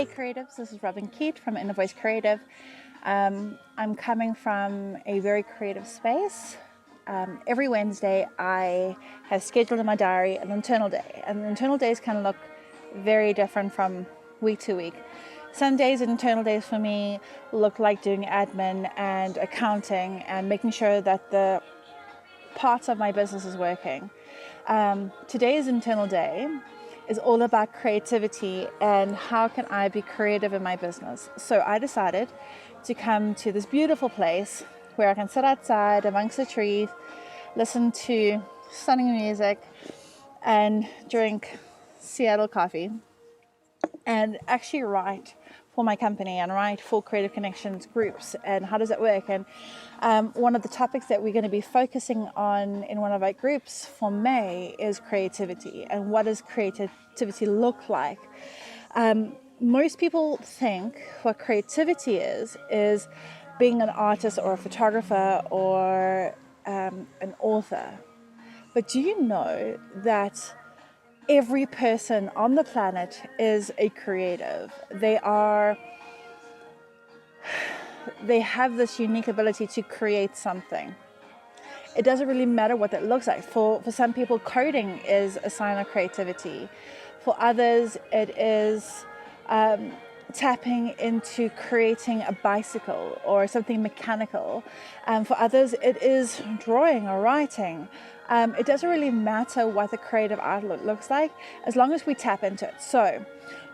Hey creatives, this is Robin Keat from Inner Voice Creative. I'm coming from a very creative space. Every Wednesday I have scheduled in my diary an internal day, and the internal days can look very different from week to week. Some days, internal days for me look like doing admin and accounting and making sure that the parts of my business is working. Today's internal day is all about creativity and how can I be creative in my business. So I decided to come to this beautiful place where I can sit outside amongst the trees, listen to stunning music and drink Seattle coffee and actually write for my company and write for Creative Connections groups. And how does it work? And one of the topics that we're going to be focusing on in one of our groups for May is creativity. And what does creativity look like? Most people think what creativity is being an artist or a photographer or an author. But do you know that every person on the planet is a creative? They have this unique ability to create something. It doesn't really matter what that looks like. For some people, coding is a sign of creativity. For others, it is tapping into creating a bicycle or something mechanical. For others, it is drawing or writing. It doesn't really matter what the creative outlet looks like as long as we tap into it. So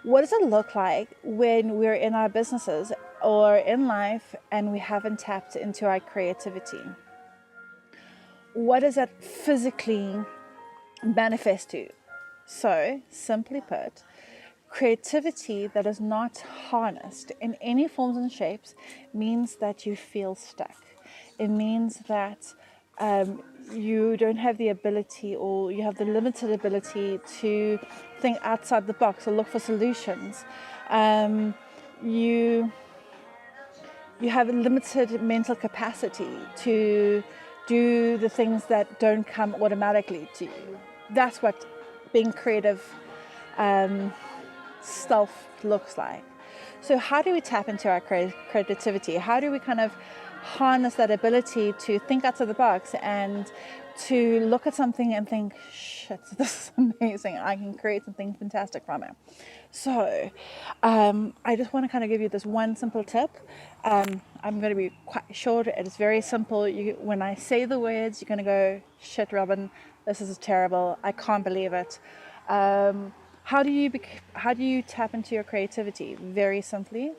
what does it look like when we're in our businesses or in life and we haven't tapped into our creativity? What does that physically manifest to? So simply put, creativity that is not harnessed in any forms and shapes means that you feel stuck. It means that you don't have the ability, or you have the limited ability to think outside the box or look for solutions. You have a limited mental capacity to do the things that don't come automatically to you. That's what being creative self looks like. So how do we tap into our creativity? How do we kind of harness that ability to think outside the box and to look at something and think, shit, this is amazing. I can create something fantastic from it. So I just want to kind of give you this one simple tip. I'm going to be quite short. It is very simple. When I say the words, you're going to go, shit, Robin, this is terrible. I can't believe it. How do you tap into your creativity? Very simply,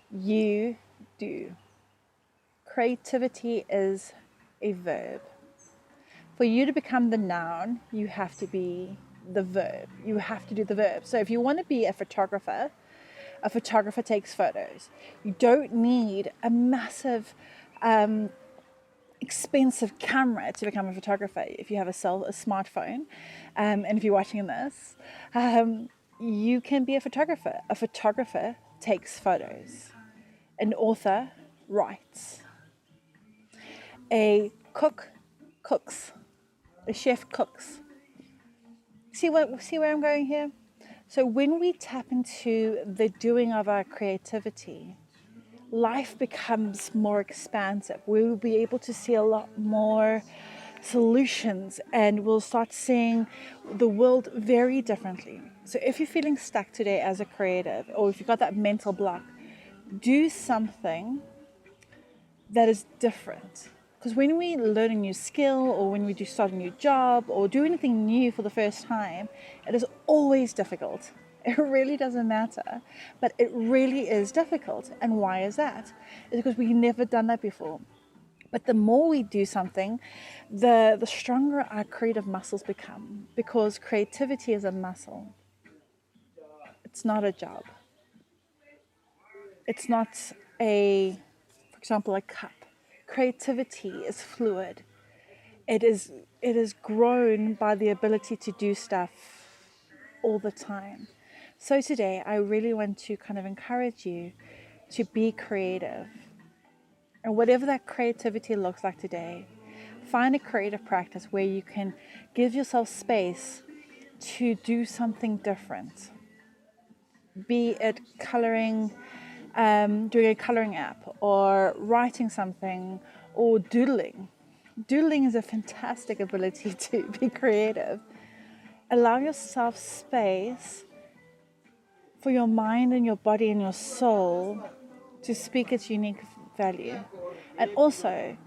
you do. Creativity is a verb. For you to become the noun, you have to be the verb. You have to do the verb. So if you want to be a photographer takes photos. You don't need a massive, expensive camera to become a photographer. If you have a smartphone, and if you're watching this, you can be a photographer. A photographer takes photos. An author writes. A cook cooks. A chef cooks. See where I'm going here? So when we tap into the doing of our creativity, life becomes more expansive. We will be able to see a lot more solutions and we'll start seeing the world very differently. So if you're feeling stuck today as a creative, or if you've got that mental block, do something that is different. Because when we learn a new skill, or when we start a new job, or do anything new for the first time, it is always difficult. It really doesn't matter, but it really is difficult. And why is that? It's because we've never done that before. But the more we do something, the stronger our creative muscles become, because creativity is a muscle. It's not a job. It's not for example, a cup. Creativity is fluid. It is grown by the ability to do stuff all the time. So today, I really want to kind of encourage you to be creative. And whatever that creativity looks like today, find a creative practice where you can give yourself space to do something different. be it coloring, doing a coloring app, or writing something, or doodling. Doodling is a fantastic ability to be creative. Allow yourself space for your mind and your body and your soul to speak its unique value. And also,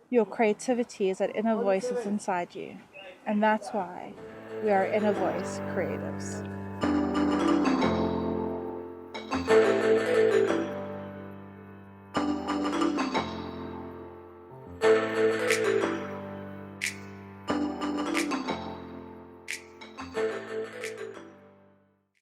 your creativity is that inner voice that's inside you. And that's why we are inner voice creatives.